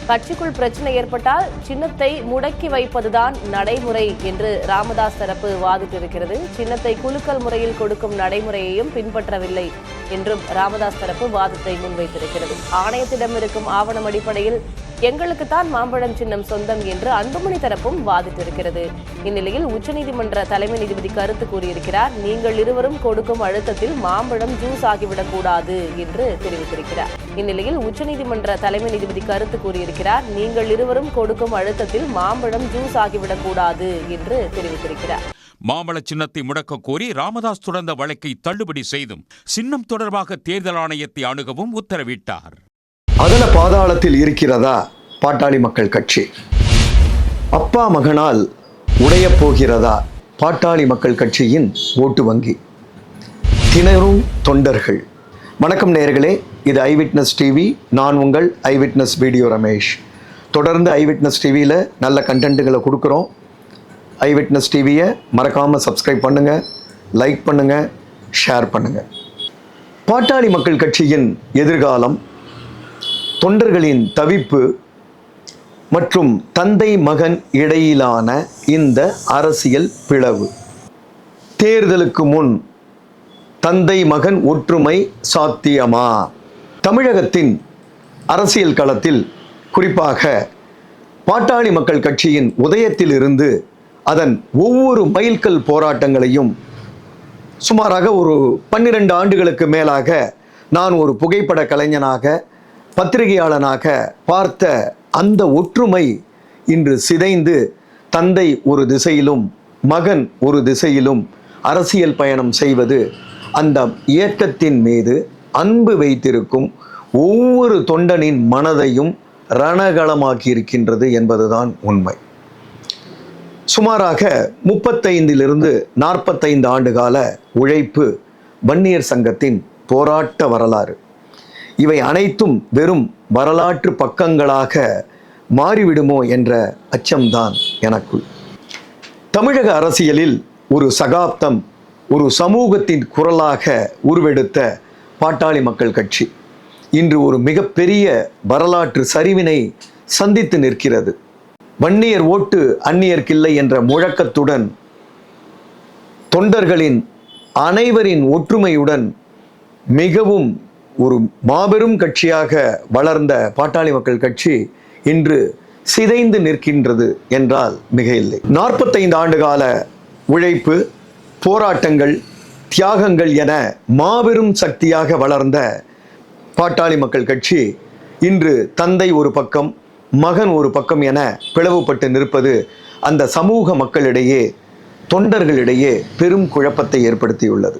கட்சிக்குள் பிரச்சனை ஏற்பட்டால் சின்னத்தை முடக்கி வைப்பதுதான் நடைமுறை என்று ராமதாஸ் தரப்பு வாதிட்டிருக்கிறது. சின்னத்தை குலுக்கல் முறையில் கொடுக்கும் நடைமுறையையும் பின்பற்றவில்லை என்றும் ராமதாஸ் தரப்பு வாதத்தை முன்வைத்திருக்கிறது. ஆணையத்திடம் இருக்கும் ஆவணம் அடிப்படையில் எங்களுக்குத்தான் மாம்பழம் சின்னம் சொந்தம் என்று அன்புமணி தரப்பும் வாதிட்டிருக்கிறது. இந்நிலையில் உச்சநீதிமன்ற தலைமை நீதிபதி கருத்து கூறியிருக்கிறார். நீங்கள் இருவரும் கொடுக்கும் அழுத்தத்தில் மாம்பழம் ஜூஸ் ஆகிவிடக் கூடாது என்று தெரிவித்திருக்கிறார். இந்நிலையில் உச்சநீதிமன்ற தலைமை நீதிபதி கருத்து கூறியிருக்கிறார். நீங்கள் இருவரும் கொடுக்கும் அழுத்தத்தில் மாம்பழம் ஜூஸ் ஆகிவிடக் கூடாது என்று தெரிவித்திருக்கிறார். மாம்பழ சின்னத்தை முடக்க கோரி ராமதாஸ் தொடர்ந்த வழக்கை தள்ளுபடி செய்தும் சின்னம் தொடர்பாக தேர்தல் ஆணையத்தை அணுகவும் உத்தரவிட்டார். அதல பாதாளத்தில் இருக்கிறதா பாட்டாளி மக்கள் கட்சி? அப்பா மகனால் உடையப் போகிறதா பாட்டாளி மக்கள் கட்சியின் ஓட்டு வங்கி? திணறும் தொண்டர்கள். வணக்கம் நேயர்களே, இது ஐவிட்னஸ் டிவி. நான் உங்கள் ஐவிட்னஸ் வீடியோ ரமேஷ். தொடர்ந்து ஐவிட்னஸ் டிவியில் நல்ல கண்டென்ட்டுகளை கொடுக்குறோம். ஐவிட்னஸ் டிவியை மறக்காமல் சப்ஸ்கிரைப் பண்ணுங்கள், லைக் பண்ணுங்கள், ஷேர் பண்ணுங்கள். பாட்டாளி மக்கள் கட்சியின் எதிர்காலம், தொண்டர்களின் தவிப்பு மற்றும் தந்தை மகன் இடையிலான இந்த அரசியல் பிளவு. தேர்தலுக்கு முன் தந்தை மகன் ஒற்றுமை சாத்தியமா? தமிழகத்தின் அரசியல் களத்தில், குறிப்பாக பாட்டாளி மக்கள் கட்சியின் உதயத்திலிருந்து அதன் ஒவ்வொரு மைல்கல் போராட்டங்களையும் சுமாராக ஒரு 12 ஆண்டுகளுக்கு மேலாக நான் ஒரு புகைப்பட கலைஞனாக, பத்திரிகையாளனாக பார்த்த அந்த ஒற்றுமை இன்று சிதைந்து தந்தை ஒரு திசையிலும் மகன் ஒரு திசையிலும் அரசியல் பயணம் செய்வது அந்த இயக்கத்தின் மீது அன்பு வைத்திருக்கும் ஒவ்வொரு தொண்டனின் மனதையும் ரணகளமாக்கி இருக்கின்றது என்பதுதான் உண்மை. சுமாராக 35 to 45 ஆண்டுகால உழைப்பு, வன்னியர் சங்கத்தின் போராட்ட வரலாறு, இவை அனைத்தும் வெறும் வரலாற்று பக்கங்களாக மாறிவிடுமோ என்ற அச்சம்தான் எனக்குள். தமிழக அரசியலில் ஒரு சகாப்தம், ஒரு சமூகத்தின் குரலாக உருவெடுத்த பாட்டாளி மக்கள் கட்சி இன்று ஒரு மிகப்பெரிய வரலாற்று சரிவினை சந்தித்து நிற்கிறது. வன்னியர் ஓட்டு அந்நியர்க்கில்லை என்ற முழக்கத்துடன் தொண்டர்களின் அனைவரின் ஒற்றுமையுடன் மிகவும் ஒரு மாபெரும் கட்சியாக வளர்ந்த பாட்டாளி மக்கள் கட்சி இன்று சிதைந்து நிற்கின்றது என்றால் மிக இல்லை. 45 ஆண்டுகால உழைப்பு, போராட்டங்கள், தியாகங்கள் என மாபெரும் சக்தியாக வளர்ந்த பாட்டாளி மக்கள் கட்சி இன்று தந்தை ஒரு பக்கம், மகன் ஒரு பக்கம் என பிளவுபட்டு நிற்பது அந்த சமூக மக்களிடையே, தொண்டர்களிடையே பெரும் குழப்பத்தை ஏற்படுத்தியுள்ளது.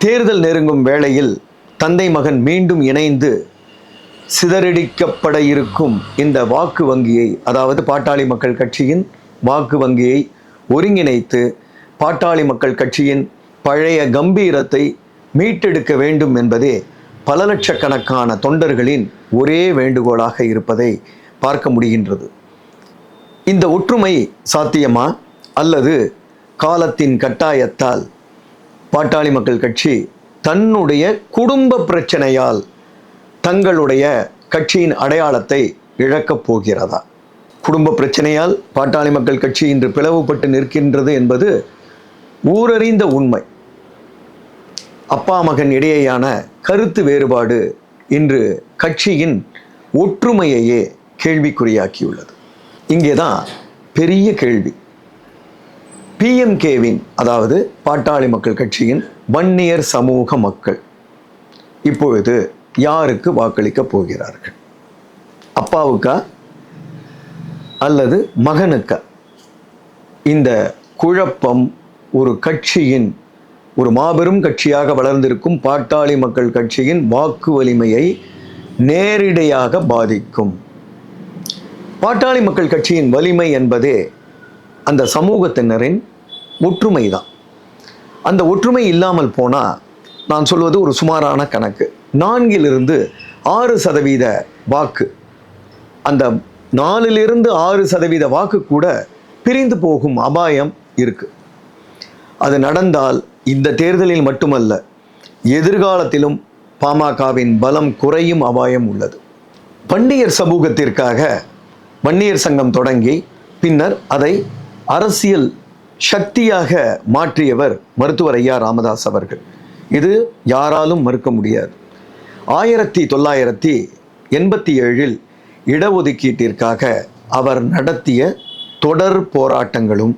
தேர்தல் நெருங்கும் வேளையில் தந்தை மகன் மீண்டும் இணைந்து சிதறடிக்கப்பட இருக்கும் இந்த வாக்கு வங்கியை, அதாவது பாட்டாளி மக்கள் கட்சியின் வாக்கு வங்கியை ஒருங்கிணைத்து பாட்டாளி மக்கள் கட்சியின் பழைய கம்பீரத்தை மீட்டெடுக்க வேண்டும் என்பதே பல லட்சக்கணக்கான தொண்டர்களின் ஒரே வேண்டுகோளாக இருப்பதை பார்க்க முடிகின்றது. இந்த ஒற்றுமை சாத்தியமா, அல்லது காலத்தின் கட்டாயத்தால் பாட்டாளி மக்கள் கட்சி தன்னுடைய குடும்ப பிரச்சனையால் தங்களுடைய கட்சியின் அடையாளத்தை இழக்கப் போகிறதா? குடும்ப பிரச்சனையால் பாட்டாளி மக்கள் கட்சி இன்று பிளவுபட்டு நிற்கின்றது என்பது ஊரறிந்த உண்மை. அப்பா மகன் இடையேயான கருத்து வேறுபாடு இன்று கட்சியின் ஒற்றுமையையே கேள்விக்குறியாக்கியுள்ளது. இங்கேதான் பெரிய கேள்வி. PMKவின், அதாவது பாட்டாளி மக்கள் கட்சியின் வன்னியர் சமூக மக்கள் இப்பொழுது யாருக்கு வாக்களிக்க போகிறார்கள்? அப்பாவுக்கா அல்லது மகனுக்கா? இந்த குழப்பம் ஒரு கட்சியின், ஒரு மாபெரும் கட்சியாக வளர்ந்திருக்கும் பாட்டாளி மக்கள் கட்சியின் வாக்கு வலிமையை நேரிடையாக பாதிக்கும். பாட்டாளி மக்கள் கட்சியின் வலிமை என்பதே அந்த சமூகத்தினரின் ஒற்றுமை தான். அந்த ஒற்றுமை இல்லாமல் போனால், நான் சொல்வது ஒரு சுமாரான கணக்கு, 4 to 6% வாக்கு, அந்த 4 to 6% வாக்கு கூட பிரிந்து போகும் அபாயம் இருக்கு. அது நடந்தால் இந்த தேர்தலில் மட்டுமல்ல, எதிர்காலத்திலும் பாமகவின் பலம் குறையும் அபாயம் உள்ளது. வன்னியர் சமூகத்திற்காக வன்னியர் சங்கம் தொடங்கி பின்னர் அதை அரசியல் சக்தியாக மாற்றியவர் மருத்துவர் ஐயா ராமதாஸ் அவர்கள். இது யாராலும் மறுக்க முடியாது. 1987 இடஒதுக்கீட்டிற்காக அவர் நடத்திய தொடர் போராட்டங்களும்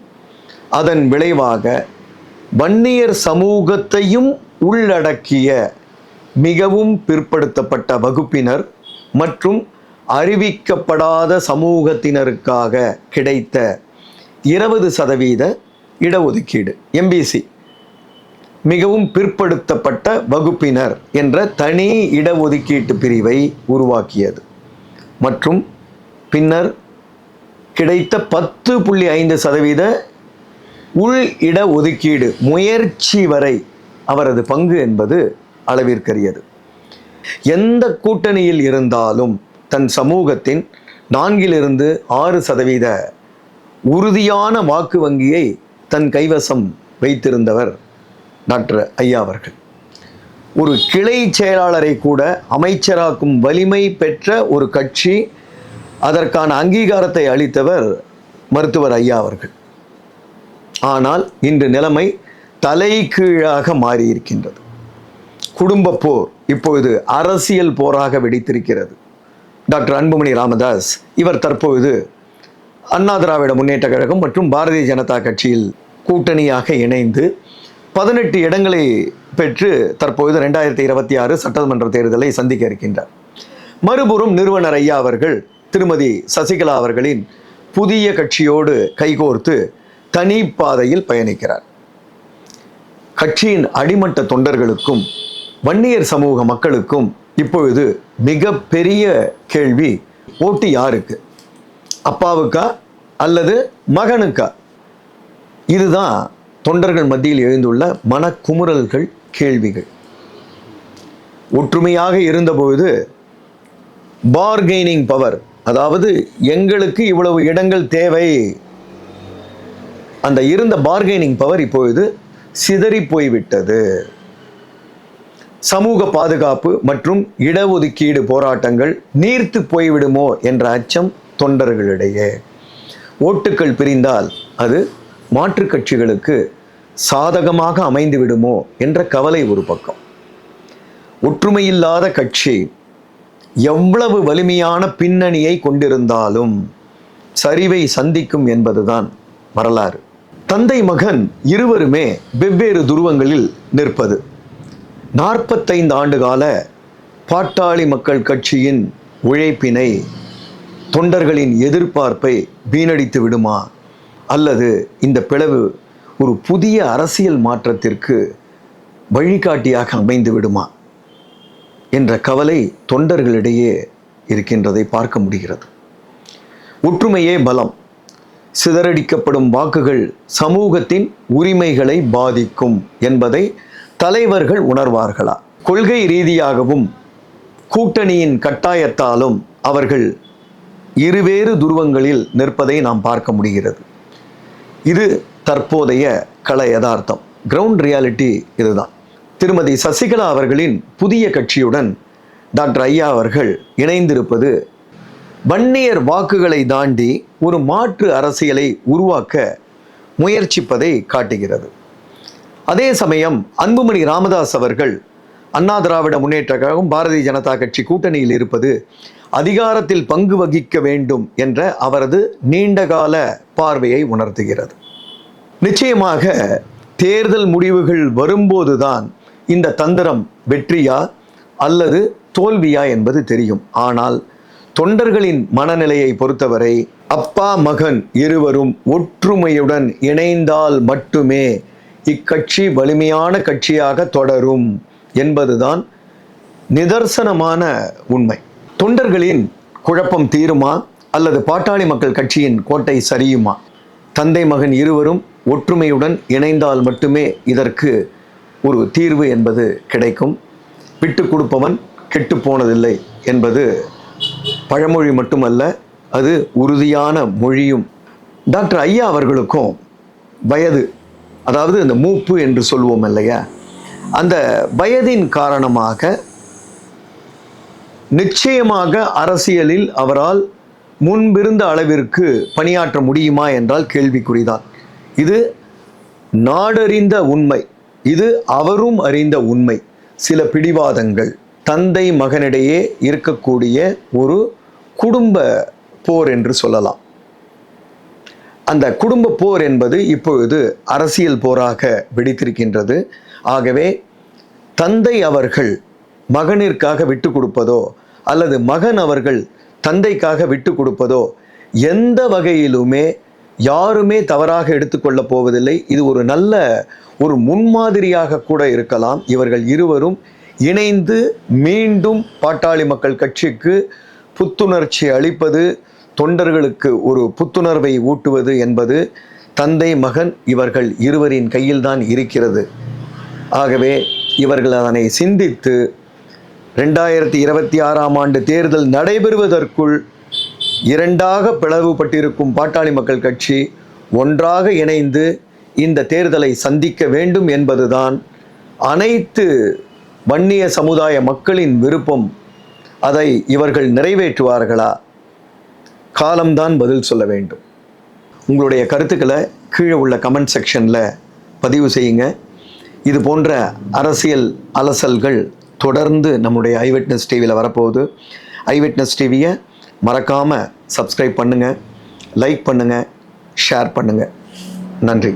அதன் விளைவாக வன்னியர் சமூகத்தையும் உள்ளடக்கிய மிகவும் பிற்படுத்தப்பட்ட வகுப்பினர் மற்றும் அறிவிக்கப்படாத சமூகத்தினருக்காக கிடைத்த 20% இடஒதுக்கீடு எம்பிசி, மிகவும் பிற்படுத்தப்பட்ட வகுப்பினர் என்ற தனி இடஒதுக்கீட்டு பிரிவை உருவாக்கியது மற்றும் பின்னர் கிடைத்த 10.5% உள் இடஒதுக்கீடு முயற்சி வரை அவரது பங்கு என்பது அளவிற்கரியது. எந்த கூட்டணியில் இருந்தாலும் தன் சமூகத்தின் 4-6% உறுதியான வாக்கு வங்கியை தன் கைவசம் வைத்திருந்தவர் டாக்டர் ஐயா அவர்கள். ஒரு கிளை செயலாளரை கூட அமைச்சராக்கும் வலிமை பெற்ற ஒரு கட்சி, அதற்கான அங்கீகாரத்தை அளித்தவர் மருத்துவர் ஐயா அவர்கள். ஆனால் இன்று நிலைமை தலைகீழாக மாறியிருக்கின்றது. குடும்ப போர் இப்பொழுது அரசியல் போராக வெடித்திருக்கிறது. டாக்டர் அன்புமணி ராமதாஸ் இவர் தற்பொழுது அண்ணா திராவிட முன்னேற்ற கழகம் மற்றும் பாரதிய ஜனதா கட்சியில் கூட்டணியாக இணைந்து 18 இடங்களை பெற்று தற்பொழுது 2026 சட்டமன்ற தேர்தலை சந்திக்க இருக்கின்றார். மறுபுறம் நிறுவனர் ஐயா அவர்கள் திருமதி சசிகலா அவர்களின் புதிய கட்சியோடு கைகோர்த்து தனி பாதையில் பயணிக்கிறார். கட்சியின் அடிமட்ட தொண்டர்களுக்கும் வன்னியர் சமூக மக்களுக்கும் இப்பொழுது மிக பெரிய கேள்வி, ஓட்டு யாருக்கு? அப்பாவுக்கா அல்லது மகனுக்கா? இதுதான் தொண்டர்கள் மத்தியில் எழுந்துள்ள மனக்குமுறல்கள், கேள்விகள். ஒற்றுமையாக இருந்தபொழுது பார்கெய்னிங் பவர், அதாவது எங்களுக்கு இவ்வளவு இடங்கள் தேவை, அந்த இருந்த பார்கெய்னிங் பவர் இப்பொழுது சிதறி போய்விட்டது. சமூக பாதுகாப்பு மற்றும் இடஒதுக்கீடு போராட்டங்கள் நீர்த்து போய்விடுமோ என்ற அச்சம் தொண்டர்களிடையே. ஓட்டுக்கள் பிரிந்தால் அது மாற்றுக் கட்சிகளுக்கு சாதகமாக அமைந்து விடுமோ என்ற கவலை ஒரு பக்கம். ஒற்றுமையில்லாத கட்சி எவ்வளவு வலிமையான பின்னணியை கொண்டிருந்தாலும் சரிவை சந்திக்கும் என்பதுதான் வரலாறு. தந்தை மகன் இருவருமே வெவ்வேறு துருவங்களில் நிற்பது 45 ஆண்டுகால பாட்டாளி மக்கள் கட்சியின் உழைப்பினை, தொண்டர்களின் எதிர்பார்ப்பை வீணடித்து விடுமா, அல்லது இந்த பிளவு ஒரு புதிய அரசியல் மாற்றத்திற்கு வழிகாட்டியாக அமைந்து விடுமா என்ற கவலை தொண்டர்களிடையே இருக்கின்றதை பார்க்க முடிகிறது. ஒற்றுமையே பலம். சிதறடிக்கப்படும் வாக்குகள் சமூகத்தின் உரிமைகளை பாதிக்கும் என்பதை தலைவர்கள் உணர்வார்களா? கொள்கை ரீதியாகவும் கூட்டணியின் கட்டாயத்தாலும் அவர்கள் இருவேறு துருவங்களில் நிற்பதை நாம் பார்க்க முடிகிறது. இது தற்போதைய கள யதார்த்தம், கிரவுண்ட் ரியாலிட்டி இதுதான். திருமதி சசிகலா அவர்களின் புதிய கட்சியுடன் டாக்டர் ஐயா அவர்கள் இணைந்திருப்பது வன்னியர் வாக்குகளை தாண்டி ஒரு மாற்று அரசியலை உருவாக்க முயற்சிப்பதை காட்டுகிறது. அதே சமயம் அன்புமணி ராமதாஸ் அவர்கள் அண்ணா திராவிட முன்னேற்ற கழகம் பாரதிய ஜனதா கட்சி கூட்டணியில் இருப்பது அதிகாரத்தில் பங்கு வகிக்க வேண்டும் என்ற அவரது நீண்டகால பார்வையை உணர்த்துகிறது. நிச்சயமாக தேர்தல் முடிவுகள் வரும்போதுதான் இந்த தந்திரம் வெற்றியா அல்லது தோல்வியா என்பது தெரியும். ஆனால் தொண்டர்களின் மனநிலையை பொறுத்தவரை அப்பா மகன் இருவரும் ஒற்றுமையுடன் இணைந்தால் மட்டுமே இக்கட்சி வலிமையான கட்சியாக தொடரும் என்பதுதான் நிதர்சனமான உண்மை. தொண்டர்களின் குழப்பம் தீருமா அல்லது பாட்டாளி மக்கள் கட்சியின் கோட்டை சரியுமா? தந்தை மகன் இருவரும் ஒற்றுமையுடன் இணைந்தால் மட்டுமே இதற்கு ஒரு தீர்வு என்பது கிடைக்கும். விட்டு கொடுப்பவன் கெட்டு போனதில்லை என்பது பழமொழி மட்டுமல்ல, அது உறுதியான மொழியும். டாக்டர் ஐயா அவர்களுக்கும் வயது, அதாவது இந்த மூப்பு என்று சொல்வோம் இல்லையா, அந்த வயதின் காரணமாக நிச்சயமாக அரசியலில் அவரால் முன்பிருந்த அளவிற்கு பணியாற்ற முடியுமா என்றால் கேள்விக்குறிதான். இது நாடறிந்த உண்மை, இது அவரும் அறிந்த உண்மை. சில பிடிவாதங்கள் தந்தை மகனிடையே இருக்கக்கூடிய ஒரு குடும்ப போர் என்று சொல்லலாம். அந்த குடும்ப போர் என்பது இப்பொழுது அரசியல் போராக வெடித்திருக்கின்றது. ஆகவே தந்தை அவர்கள் மகனிற்காக விட்டு கொடுப்பதோ அல்லது மகன் அவர்கள் தந்தைக்காக விட்டு கொடுப்பதோ எந்த வகையிலுமே யாருமே தவறாக எடுத்துக்கொள்ளப் போவதில்லை. இது ஒரு நல்ல ஒரு முன்மாதிரியாக கூட இருக்கலாம். இவர்கள் இருவரும் இணைந்து மீண்டும் பாட்டாளி மக்கள் கட்சிக்கு புத்துணர்ச்சி அளிப்பது, தொண்டர்களுக்கு ஒரு புத்துணர்வை ஊட்டுவது என்பது தந்தை மகன் இவர்கள் இருவரின் கையில்தான் இருக்கிறது. ஆகவே இவர்கள் அதனை சிந்தித்து 2026ஆம் ஆண்டு தேர்தல் நடைபெறுவதற்குள் இரண்டாக பிளவுபட்டிருக்கும் பாட்டாளி மக்கள் கட்சி ஒன்றாக இணைந்து இந்த தேர்தலை சந்திக்க வேண்டும் என்பதுதான் அனைத்து வன்னிய சமுதாய மக்களின் விருப்பம். அதை இவர்கள் நிறைவேற்றுவார்களா? காலம்தான் பதில் சொல்ல வேண்டும். உங்களுடைய கருத்துக்களை கீழே உள்ள கமெண்ட் செக்ஷனில் பதிவு செய்யுங்க. இது போன்ற அரசியல் அலசல்கள் தொடர்ந்து நம்முடைய ஐவிட்னஸ் டிவியில் வரப்போகுது. ஐவிட்னஸ் டிவியை மறக்காமல் சப்ஸ்கிரைப் பண்ணுங்கள், லைக் பண்ணுங்கள், ஷேர் பண்ணுங்கள். நன்றி.